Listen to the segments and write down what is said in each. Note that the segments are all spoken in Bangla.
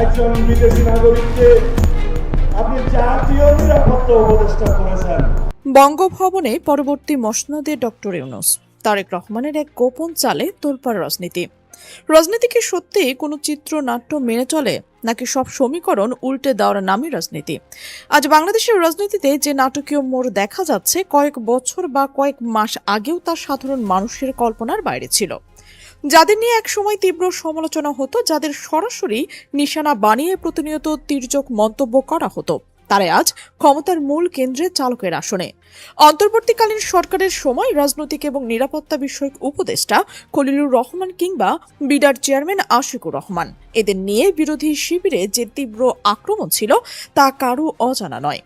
একজন বিদেশি নাগরিককে আপনি জাতীয় নিরাপত্তা উপদেষ্টা করেছেন। বঙ্গভবনে পরবর্তী মসনদে ডক্টর ইউনূস, তারেক রহমানের এক গোপন চালে তোলপাড় রাজনীতি কি সত্যি কোনো চিত্রনাট্য মেনে চলে, নাকি সব সমীকরণ উল্টে দেওয়ার নামই রাজনীতি? আজ বাংলাদেশের রাজনীতিতে যে নাটকীয় মোড় দেখা যাচ্ছে, কয়েক বছর বা কয়েক মাস আগেও তা সাধারণ মানুষের কল্পনার বাইরে ছিল। যাদের নিয়ে এক সময় তীব্র সমালোচনা হতো, যাদের সরাসরি নিশানা বানিয়ে প্রতিনিয়ত তির্যক মন্তব্য করা হতো, তারা আজ ক্ষমতার মূল কেন্দ্রে চালকের আসনে। অন্তর্বর্তীকালীন সরকারের সময় রাজনৈতিক এবং নিরাপত্তা বিষয়ক উপদেষ্টা খলিলুর রহমান কিংবা বিডার চেয়ারম্যান আশিকুর রহমান, এদের নিয়ে বিরোধী শিবিরে যে তীব্র আক্রমণ ছিল তা কারও অজানা নয়।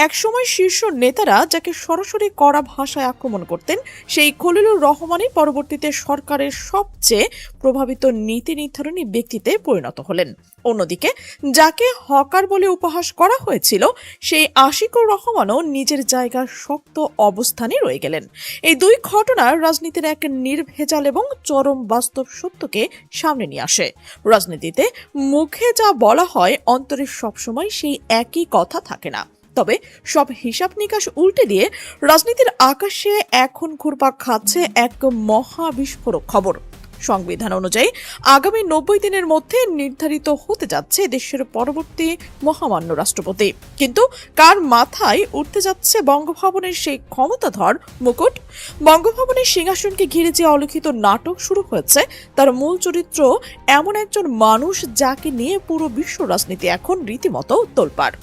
একসময় শীর্ষ নেতারা যাকে সরাসরি কড়া ভাষায় আক্রমণ করতেন, সেই খলিলুর রহমানই পরবর্তীতে সরকারের সবচেয়ে প্রভাবিত নীতি নির্ধারণী ব্যক্তিতে পরিণত হলেন। অন্যদিকে যাকে হকার বলে উপহাস করা হয়েছিল, সেই আশিকুর রহমানও নিজের জায়গার শক্ত অবস্থানে রয়ে গেলেন। এই দুই ঘটনা রাজনীতির এক নির্ভেজাল এবং চরম বাস্তব সত্যকে সামনে নিয়ে আসে। রাজনীতিতে মুখে যা বলা হয়, অন্তরে সবসময় সেই একই কথা থাকে না। তবে সব হিসাব নিকাশ উল্টে দিয়ে রাজনীতির আকাশে এখন ঘুরপাক খাচ্ছে এক মহা বিস্ফোরক খবর। সংবিধান অনুযায়ী আগামী 90 দিনের মধ্যে নির্ধারিত হতে যাচ্ছে দেশের পরবর্তী মহামান্য রাষ্ট্রপতি। কিন্তু কার মাথায় উঠতে যাচ্ছে বঙ্গভবনের সেই ক্ষমতাধর মুকুট? বঙ্গভবনের সিংহাসনকে ঘিরে যে অলিখিত নাটক শুরু হয়েছে, তার মূল চরিত্র এমন একজন মানুষ যাকে নিয়ে পুরো বিশ্ব রাজনীতি এখন রীতিমতো তোলপাড়।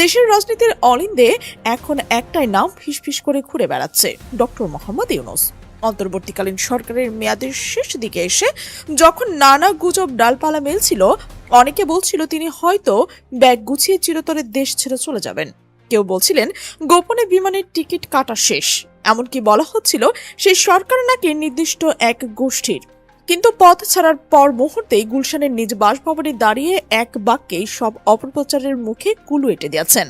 দেশের রাজনীতির অলিন্দে এখন একটাই নাম ফিসফিস করে ঘুরে বেড়াচ্ছে, ডক্টর মোহাম্মদ ইউনূস। অন্তর্বর্তীকালীন সরকারের মেয়াদের শেষ দিকে এসে যখন নানা গুজব ডালপালা মেলছিল, অনেকে বলছিল তিনি হয়তো ব্যাগ গুছিয়ে চিরতরে দেশ ছেড়ে চলে যাবেন। কেউ বলছিলেন গোপনে বিমানের টিকিট কাটা শেষ। এমনকি বলা হচ্ছিল সেই সরকার নাকি নির্দিষ্ট এক গোষ্ঠীর। কিন্তু পথ ছাড়ার পর মুহূর্তেই গুলশানের নিজ বাসভবনে দাঁড়িয়ে এক বাক্যেই সব অপপ্রচারের মুখে কুলু এঁটে দিয়েছেন।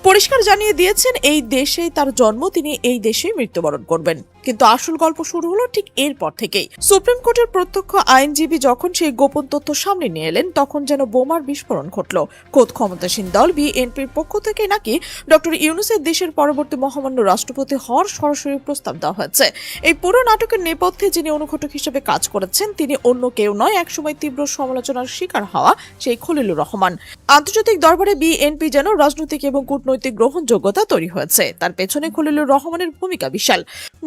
পরিষ্কার জানিয়ে দিয়েছেন এই দেশেই তার জন্ম, তিনি এই দেশেই মৃত্যুবরণ করবেন। কিন্তু আসল গল্প শুরু হলো ঠিক এরপর থেকেই। সুপ্রিম কোর্টের প্রত্যক্ষ আইনজীবী যখন সেই গোপন তথ্য সামনে নিয়ে এলেন, তখন যেন বোমার বিস্ফোরণ ঘটল। খোদ ক্ষমতাসীন দল বিএনপির পক্ষ থেকে নাকি ডক্টর ইউনূসের দেশের পরবর্তী মহামান্য রাষ্ট্রপতি হওয়ার সরাসরি প্রস্তাব দেওয়া হয়েছে। এই পুরো নাটকের নেপথ্যে যিনি অনুঘটক হিসেবে কাজ করেছেন, তিনি অন্য কেউ নয়, একসময় তীব্র সমালোচনার শিকার হওয়া সেই খলিলুর রহমান। আন্তর্জাতিক দরবারে বিএনপি যেন রাজনৈতিক এবং কূটনৈতিক গ্রহণযোগ্যতা তৈরি হয়েছে, তার পেছনে খলিলুর রহমানের ভূমিকা বিশাল।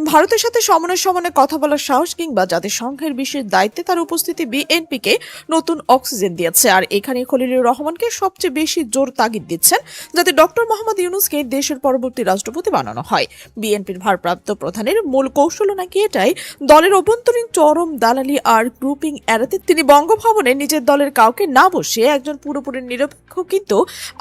ভারতের সাথে সমানে কথা বলার সাহস কিংবা জাতিসংঘের বিশেষ দায়িত্বে তার উপস্থিতি বিএনপিকে নতুন অক্সিজেন দিয়েছে। আর এখানে খলিলুর রহমানকে সবচেয়ে বেশি জোর তাগিদ দিচ্ছেন যাতে ডক্টর মোহাম্মদ ইউনূসকে দেশের পরবর্তী রাষ্ট্রপতি বানানো হয়। বিএনপির ভারপ্রাপ্ত প্রধানের মূল কৌশল নাকি এটাই, দলের অভ্যন্তরীণ চরম দালালি আর গ্রুপিং এড়াতে তিনি বঙ্গভবনে নিজের দলের কাউকে না বসিয়ে একজন পুরোপুরি নিরপেক্ষ কিন্তু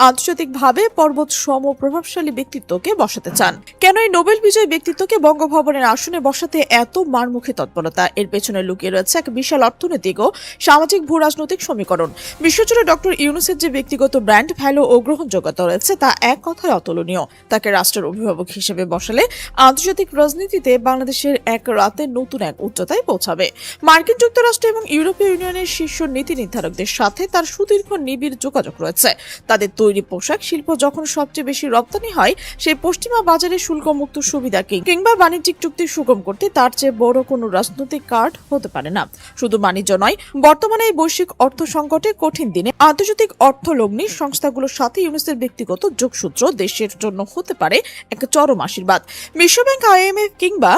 আন্তর্জাতিকভাবে পর্বত সম প্রভাবশালী ব্যক্তিত্বকে বসাতে চান। কেন এই নোবেল বিজয়ী ব্যক্তিত্বকে বঙ্গভবনের আসনে বসাতে এত মারমুখী তৎপরতা? এর পেছনে লুকিয়ে রয়েছে এক বিশাল অর্থনৈতিক ও সামাজিক ভূ রাজনৈতিক সমীকরণ। বিশ্বজুড়ে ডক্টর ইউনূসের যে ব্যক্তিগত ব্র্যান্ড ভ্যালু ও গ্রহণযোগ্যতা রয়েছে, তা এক কথায় অতুলনীয়। তাকে রাষ্ট্রের অভিভাবক হিসেবে বসালে আন্তর্জাতিক রাজনীতিতে বাংলাদেশের এক রাতে নতুন এক উচ্চতায় পৌঁছাবে। মার্কিন যুক্তরাষ্ট্র এবং ইউরোপীয় ইউনিয়নের শীর্ষ নীতি নির্ধারকদের সাথে তার সুদীর্ঘ নিবিড় যোগাযোগ রয়েছে। তাদের তৈরি পোশাক শিল্প যখন সবচেয়ে বেশি রপ্তানি হয়, সেই পশ্চিমা বাজারে শুল্কমুক্ত সুবিধা কিংবা বাণিজ্যিক চুক্তি সুগম করতে তার চেয়ে বড় কোনো রাজনৈতিক কার্ড হতে পারে না। শুধু বাণিজ্য নয়, বর্তমানে এই বৈশ্বিক অর্থ সংকটে কঠিন দিনে আন্তর্জাতিক অর্থলগ্নি সংস্থাগুলোর সাথে ইউনূসের ব্যক্তিগত যোগসূত্র দেশের জন্য হতে পারে এক চরম আশীর্বাদ। বিশ্বব্যাংক, আইএমএফ কিংবা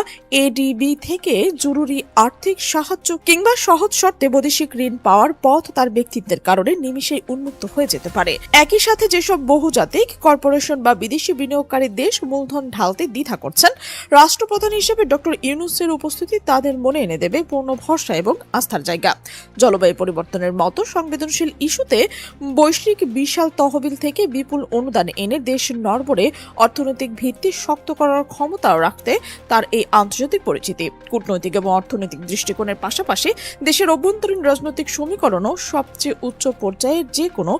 এডিবি থেকে জরুরি আর্থিক সাহায্য কিংবা সহজ শর্তে বৈদেশিক ঋণ পাওয়ার পথ তার ব্যক্তিত্বের কারণে নিমিষেই উন্মুক্ত হয়ে যেতে পারে। একই সাথে যেসব বহুজাতিক কর্পোরেশন বা বিদেশি বিনিয়োগকারী দেশ মূলধন ঢালতে দ্বিধা করছেন, রাষ্ট্রপ্রধান হিসেবে ডক্টর ইউনূসের উপস্থিতি তাদের মনে এনে দেবে পূর্ণ ভরসা এবং আস্থার জায়গা। জলবায়ু পরিবর্তনের মতো সংবেদনশীল ইস্যুতে বৈশ্বিক বিশাল তহবিল থেকে বিপুল অনুদান এনে দেশ নড়বড়ে অর্থনৈতিক ভিত্তি শক্ত করার ক্ষমতাও রাখতে তার এই আন্তর্জাতিক পরিচিতি। কূটনৈতিক এবং অর্থনৈতিক দৃষ্টিকোণের পাশাপাশি দেশের অভ্যন্তরীণ রাজনৈতিক সমীকরণও সবচেয়ে উচ্চ পর্যায়ের যে কোনো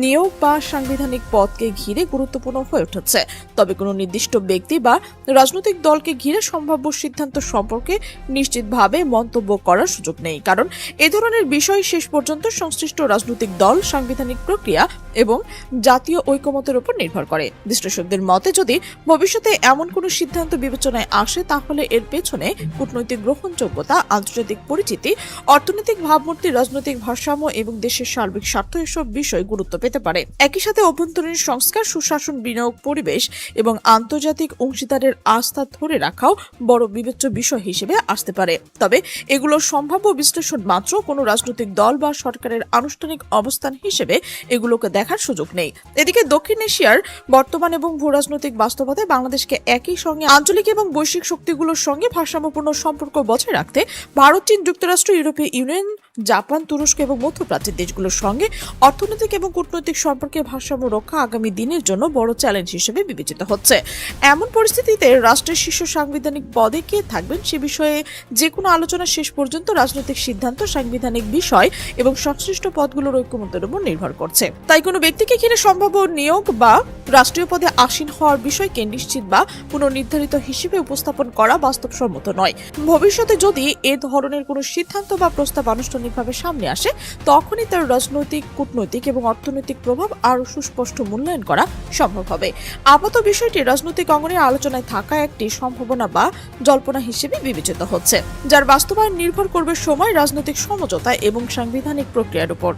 নিয়োগ বা সাংবিধানিক পদকে ঘিরে গুরুত্বপূর্ণ হয়ে উঠেছে। তবে কোনো নির্দিষ্ট ব্যক্তি বা রাজনৈতিক দলকে ঘিরে সম্ভাব্য সম্ভাব্য সিদ্ধান্ত সম্পর্কে নিশ্চিতভাবে মন্তব্য করার সুযোগ নেই, কারণ এ ধরনের বিষয় শেষ পর্যন্ত সংশ্লিষ্ট রাজনৈতিক দল, সাংবিধানিক প্রক্রিয়া এবং জাতীয় ঐকমত্যের উপর নির্ভর করে। বিশ্লেষকদের মতে, যদি ভবিষ্যতে এমন কোনো সিদ্ধান্ত বিবেচনায় আসে, তাহলে এর পেছনে কূটনৈতিক গ্রহণযোগ্যতা, আন্তর্জাতিক পরিচিতি, অর্থনৈতিক ভাবমূর্তি, রাজনৈতিক ভারসাম্য এবং দেশের সার্বিক স্বার্থ এসব বিষয় গুরুত্ব পেতে পারে। একই সাথে অভ্যন্তরীণ সংস্কার, সুশাসন, বিনিয়োগ, পরিবেশ এবং আন্তর্জাতিক অংশীদারের আস্থা ধরে রাখাও বড় বিবেচ্য বিষয় হিসেবে আসতে পারে। তবে এগুলোর সম্ভাব্য বিশ্লেষণ মাত্র, কোনো রাজনৈতিক দল বা সরকারের আনুষ্ঠানিক অবস্থান হিসেবে এগুলোকে দেখার সুযোগ নেই। এদিকে দক্ষিণ এশিয়ার বর্তমান এবং ভূরাজনৈতিক বাস্তবতায় বাংলাদেশকে একই সঙ্গে আঞ্চলিক এবং বৈশ্বিক শক্তিগুলোর সঙ্গে ভারসাম্যপূর্ণ সম্পর্ক বজায় রাখতে ভারত, চীন, যুক্তরাষ্ট্র, ইউরোপীয় ইউনিয়ন, জাপান, তুরস্ক এবং মধ্যপ্রাচ্যের দেশগুলোর সঙ্গে অর্থনৈতিক এবং কূটনৈতিক সম্পর্কের ভারসাম্য রক্ষা আগামী দিনের জন্য বড় চ্যালেঞ্জ হিসেবে বিবেচিত হচ্ছে। এমন পরিস্থিতিতে রাষ্ট্রের শীর্ষ সাংবিধানিক পদে কে থাকবেন সে বিষয়ে যে কোনো আলোচনা শেষ পর্যন্ত রাজনৈতিক সিদ্ধান্ত, সাংবিধানিক বিষয় এবং সংশ্লিষ্ট পদগুলোর ঐকমত্যের উপর নির্ভর করছে। তাই কোনো ব্যক্তিকে ঘিরে সম্ভাব্য নিয়োগ বা রাষ্ট্রীয় পদে আসীন হওয়ার বিষয়কে নিশ্চিত বা পুনর্নির্ধারিত হিসেবে উপস্থাপন করা বাস্তবসম্মত নয়। ভবিষ্যতে যদি এ ধরনের কোনো সিদ্ধান্ত বা প্রস্তাব আনুষ্ঠানিকভাবে সামনে আসে, তখনই তার রাজনৈতিক, কূটনৈতিক এবং অর্থনৈতিক প্রভাব আরও সুস্পষ্ট মূল্যায়ন করা সম্ভব হবে। আপাতত বিষয়টি রাজনৈতিক অঙ্গনে আলোচনায় থাকা একটি সম্ভাবনা বা জল্পনা হিসেবে বিবেচিত হচ্ছে, যার বাস্তবায়ন নির্ভর করবে সময়, রাজনৈতিক সমঝোতা এবং সাংবিধানিক প্রক্রিয়ার উপর।